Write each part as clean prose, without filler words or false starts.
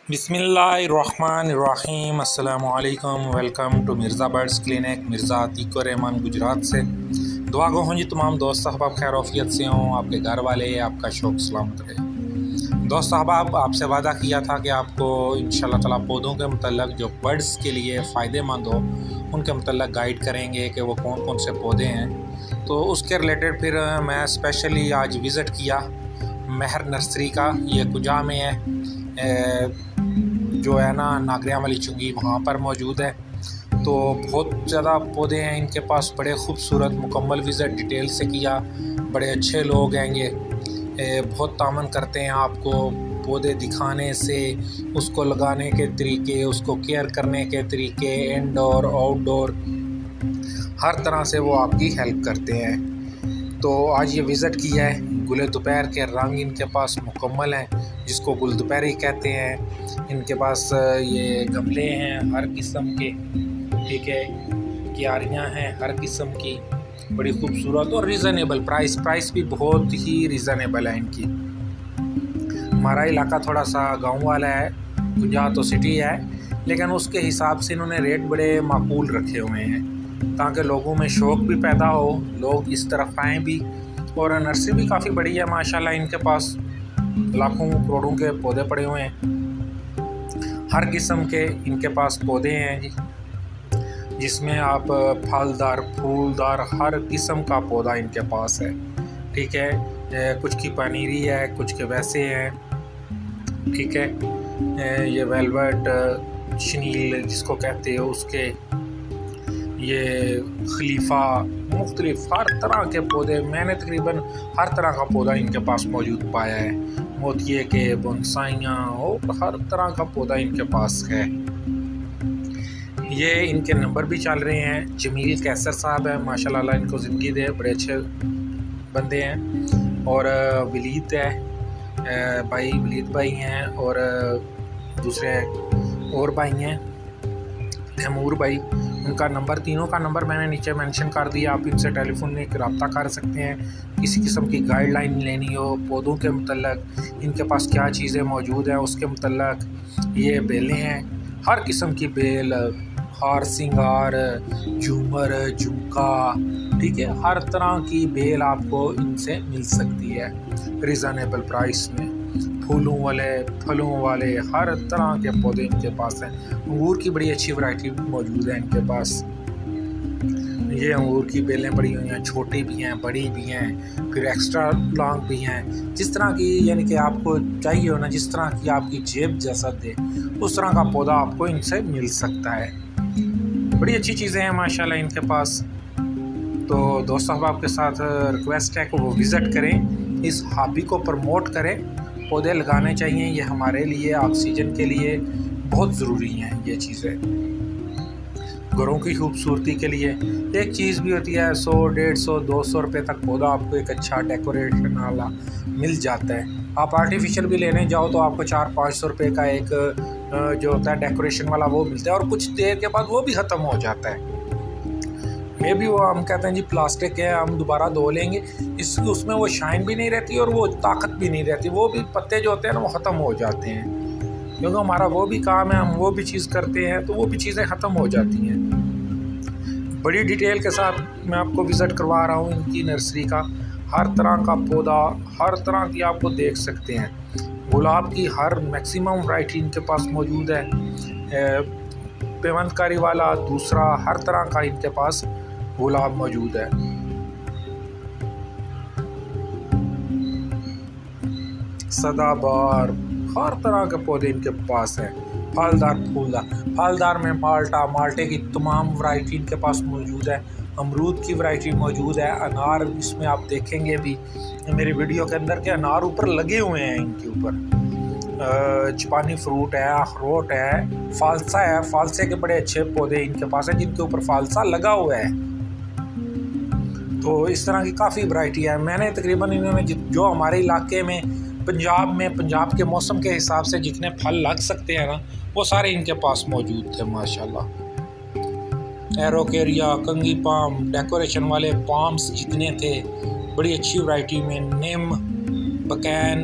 बिस्मिल्लाहिर्रहमानिर्रहीम। अस्सलामुअलैकुम। Welcome to Mirza birds clinic, Mirza Atiqur Rahman, Gujarat से। दुआ गो हूँ जी तमाम दोस्त साहबाब खैर आफियत से हों, आपके घर वाले, आपका शौक़ सलामत रहे। दोस्त साहबाब, आपसे वादा किया था कि आपको इंशाअल्लाह ताला पौधों के मतलब जो बर्ड्स के लिए फ़ायदेमंद हो उनके मतलब गाइड करेंगे कि वो कौन कौन से पौधे हैं। तो उसके रिलेटेड फिर मैं स्पेशली आज विज़िट किया महर नर्सरी का। ये कुजा में है, जो है ना नागरिया वाली चुंगी, वहाँ पर मौजूद है। तो बहुत ज़्यादा पौधे हैं इनके पास, बड़े खूबसूरत। मुकम्मल विज़िट डिटेल से किया। बड़े अच्छे लोग हैंगे, बहुत तामन करते हैं आपको पौधे दिखाने से, उसको लगाने के तरीके, उसको केयर करने के तरीके, इंडोर आउटडोर हर तरह से वो आपकी हेल्प करते हैं। तो आज ये विज़िट किया है। गुल दोपहर के रंग इनके पास मुकम्मल हैं, जिसको गुल दोपहरी कहते हैं। इनके पास ये गमले हैं हर किस्म के, ठीक है, क्यारियाँ हैं हर किस्म की, बड़ी खूबसूरत और रिज़नेबल प्राइस भी बहुत ही रिज़नेबल है इनकी। हमारा इलाका थोड़ा सा गांव वाला है, कुजा तो सिटी है, लेकिन उसके हिसाब से इन्होंने रेट बड़े माकूल रखे हुए हैं ताकि लोगों में शौक़ भी पैदा हो, लोग इस तरफ आएँ भी। और नर्सरी भी काफ़ी बड़ी है माशाल्लाह। इनके पास लाखों करोड़ों के पौधे पड़े हुए हैं, हर किस्म के इनके पास पौधे हैं जी, जिसमें आप फलदार फूलदार हर किस्म का पौधा इनके पास है, ठीक है। कुछ की पनीरी है, कुछ के वैसे हैं, ठीक है। ये वेलवेट शनील जिसको कहते हो उसके, ये खलीफा, मुख्तलिफ हर तरह के पौधे, मैंने तकरीबन हर तरह का पौधा इनके पास मौजूद पाया है। मोतिये के बोनसाइयाँ और हर तरह का पौधा इनके पास है। ये इनके नंबर भी चल रहे हैं। जमील कैसर साहब है, माशाल्लाह इनको ज़िंदगी दे, बड़े अच्छे बंदे हैं। और वलीद है भाई, वलीद भाई हैं, और दूसरे और भाई हैं तैमूर भाई। उनका नंबर, तीनों का नंबर मैंने नीचे मेंशन कर दिया। आप इनसे टेलीफोन में रब्ता कर सकते हैं। किसी किस्म की गाइडलाइन लेनी हो पौधों के मतलब, इनके पास क्या चीज़ें मौजूद हैं उसके मतलब। ये बेलें हैं, हर किस्म की बेल, हार सिंगार, झूमर, झुमका, ठीक है, हर तरह की बेल आपको इनसे मिल सकती है रिज़नेबल प्राइस में। फूलों वाले, फलों वाले हर तरह के पौधे इनके पास हैं। अंगूर की बड़ी अच्छी वैरायटी मौजूद है इनके पास। ये अंगूर की बेलें पड़ी हुई हैं, छोटी भी हैं, बड़ी भी हैं, फिर एक्स्ट्रा लॉन्ग भी हैं। जिस तरह की यानी कि आपको चाहिए हो ना, जिस तरह की आपकी जेब जैसा दे, उस तरह का पौधा आपको इनसे मिल सकता है। बड़ी अच्छी चीज़ें हैं माशाल्लाह इनके पास। तो दोस्त साहब आपके साथ रिक्वेस्ट है कि वो विज़िट करें, इस हॉबी को प्रमोट करें। पौधे लगाने चाहिए, ये हमारे लिए ऑक्सीजन के लिए बहुत ज़रूरी हैं ये चीज़ें, घरों की खूबसूरती के लिए। एक चीज़ भी होती है 100, 150, 200 रुपये तक पौधा आपको एक अच्छा डेकोरेशन वाला मिल जाता है। आप आर्टिफिशियल भी लेने जाओ तो आपको 400-500 रुपये का एक जो होता है डेकोरेशन वाला वो मिलता है, और कुछ देर के बाद वो भी ख़त्म हो जाता है। मे भी वो हम कहते हैं जी प्लास्टिक है, हम दोबारा धो लेंगे, उसमें वो शाइन भी नहीं रहती और वो ताकत भी नहीं रहती। वो भी पत्ते जो होते हैं ना वो ख़त्म हो जाते हैं, क्योंकि हमारा वो भी काम है, हम वो भी चीज़ करते हैं, तो वो भी चीज़ें ख़त्म हो जाती हैं। बड़ी डिटेल के साथ मैं आपको विज़िट करवा रहा हूँ इनकी नर्सरी का। हर तरह का पौधा, हर तरह की आपको देख सकते हैं। गुलाब की हर मैक्सिमम वैरायटी इनके पास मौजूद है। पेवंतकारी वाला, दूसरा, हर तरह का इनके पास गुलाब मौजूद है। सदाबहार हर तरह के पौधे इनके पास हैं। फलदार फलदार में माल्टे की तमाम वैरायटी इनके पास मौजूद है। अमरूद की वैरायटी मौजूद है। अनार, इसमें आप देखेंगे भी मेरी वीडियो के अंदर के अनार ऊपर लगे हुए हैं इनके ऊपर। जापानी फ्रूट है, अखरोट है, फालसा है। फालसे के बड़े अच्छे पौधे इनके पास हैं जिनके ऊपर फालसा लगा हुआ है। तो इस तरह की काफ़ी वैरायटी है। मैंने तकरीबन इन्होंने जो हमारे इलाके में पंजाब के मौसम के हिसाब से जितने फल लग सकते हैं ना, वो सारे इनके पास मौजूद थे माशाल्लाह। एरोकेरिया, कंगी पाम, डेकोरेशन वाले पाम्स जितने थे, बड़ी अच्छी वैरायटी में, निम, बकैन,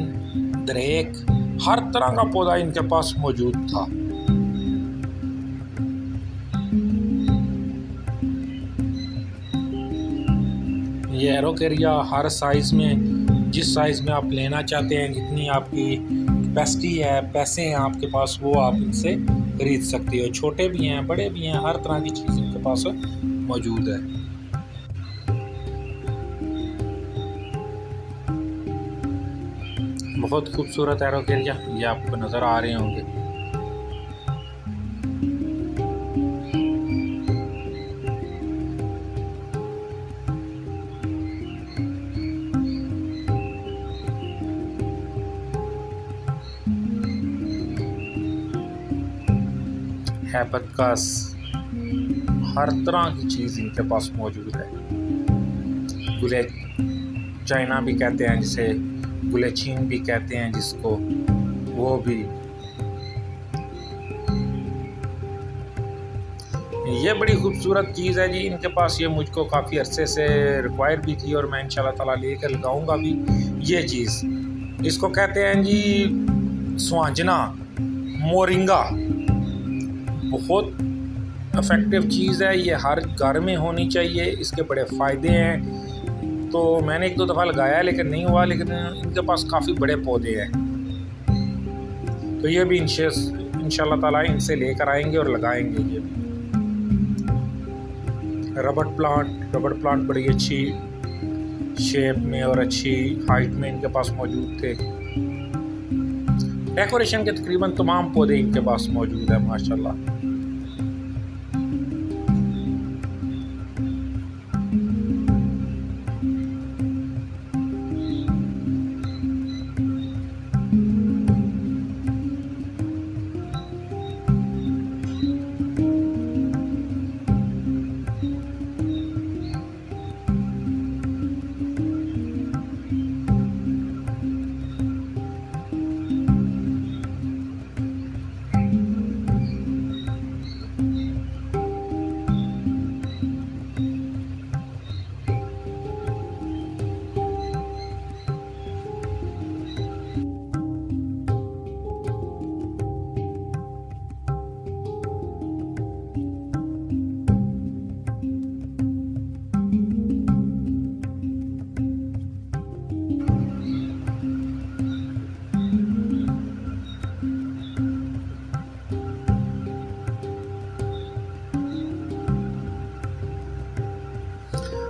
दरेक, हर तरह का पौधा इनके पास मौजूद था। ये एरोकेरिया हर साइज़ में, जिस साइज़ में आप लेना चाहते हैं, जितनी आपकी कैपेसिटी है, पैसे हैं आपके पास, वो आप इनसे खरीद सकते हो। छोटे भी हैं, बड़े भी हैं, हर तरह की चीज़ इनके पास मौजूद है। बहुत खूबसूरत एरोकेरिया, ये आपको नज़र आ रहे होंगे। हैबतकस, हर तरह की चीज़ इनके पास मौजूद है। गुले चाइना भी कहते हैं जिसे, गुले चीन भी कहते हैं जिसको, वो भी। ये बड़ी खूबसूरत चीज़ है जी इनके पास। ये मुझको काफ़ी अरसे से रिक्वायर भी थी और मैं इंशाल्लाह ताला लेकर लगाऊंगा भी। ये चीज़ इसको कहते हैं जी स्वांजना मोरिंगा। बहुत इफ़ेक्टिव चीज़ है, ये हर घर में होनी चाहिए। इसके बड़े फ़ायदे हैं। तो मैंने 1-2 दफ़ा लगाया लेकिन नहीं हुआ, लेकिन इनके पास काफ़ी बड़े पौधे हैं। तो ये भी इंशाल्लाह ताला इनसे लेकर आएंगे और लगाएंगे। ये भी रबड़ प्लांट बड़ी अच्छी शेप में और अच्छी हाइट में इनके पास मौजूद थे। डेकोरेशन के तकरीबन तमाम पौधे इनके पास मौजूद है माशाल्लाह।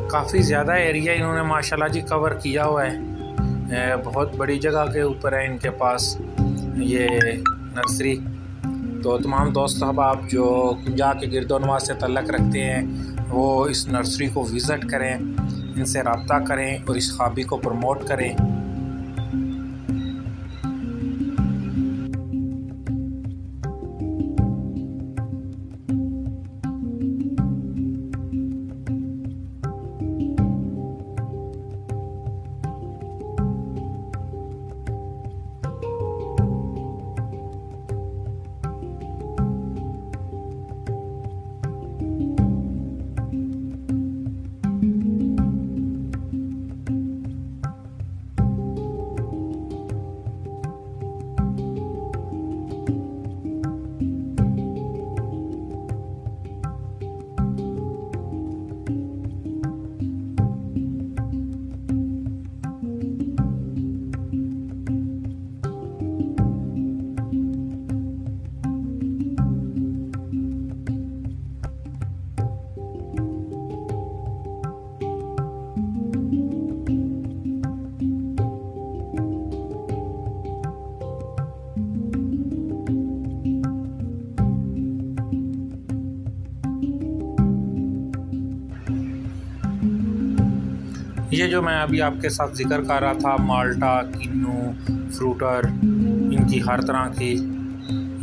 काफ़ी ज़्यादा एरिया इन्होंने माशाल्लाह जी कवर किया हुआ है। बहुत बड़ी जगह के ऊपर है इनके पास ये नर्सरी। तो तमाम दोस्त अहबाब जो जाके गिरदोनवा से तल्लक रखते हैं वो इस नर्सरी को विज़िट करें, इनसे रब्ता करें और इस हॉबी को प्रमोट करें। ये जो मैं अभी आपके साथ जिक्र कर रहा था, माल्टा, किन्नू, फ्रूटर, इनकी हर तरह की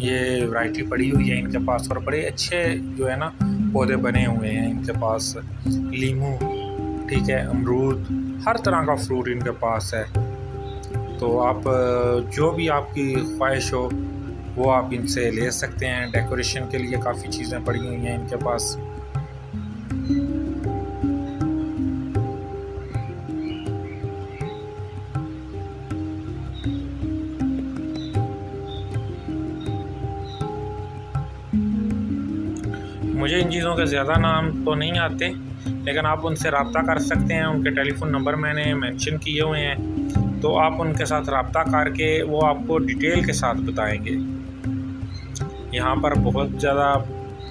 ये वैरायटी पड़ी हुई है इनके पास। और बड़े अच्छे जो है ना पौधे बने हुए हैं इनके पास। लीमू, ठीक है, अमरूद, हर तरह का फ्रूट इनके पास है। तो आप जो भी आपकी ख्वाहिश हो वो आप इनसे ले सकते हैं। डेकोरेशन के लिए काफ़ी चीज़ें पड़ी हुई हैं इनके पास। मुझे इन चीज़ों के ज़्यादा नाम तो नहीं आते, लेकिन आप उनसे रब्ता कर सकते हैं। उनके टेलीफ़ोन नंबर मैंने मेंशन किए हुए हैं, तो आप उनके साथ रब्ता करके वो आपको डिटेल के साथ बताएंगे। यहाँ पर बहुत ज़्यादा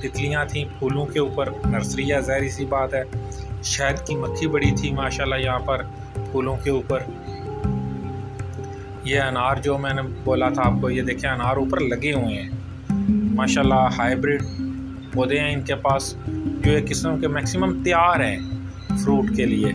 तितलियाँ थीं फूलों के ऊपर। नर्सरी है, ज़ाहिर सी बात है। शहद की मक्खी बड़ी थी माशाल्लाह यहाँ पर फूलों के ऊपर। ये अनार जो मैंने बोला था आपको, ये देखें अनार ऊपर लगे हुए हैं माशाल्लाह। हाइब्रिड पौधे हैं इनके पास, जो एक किस्म के मैक्सिमम तैयार हैं फ्रूट के लिए।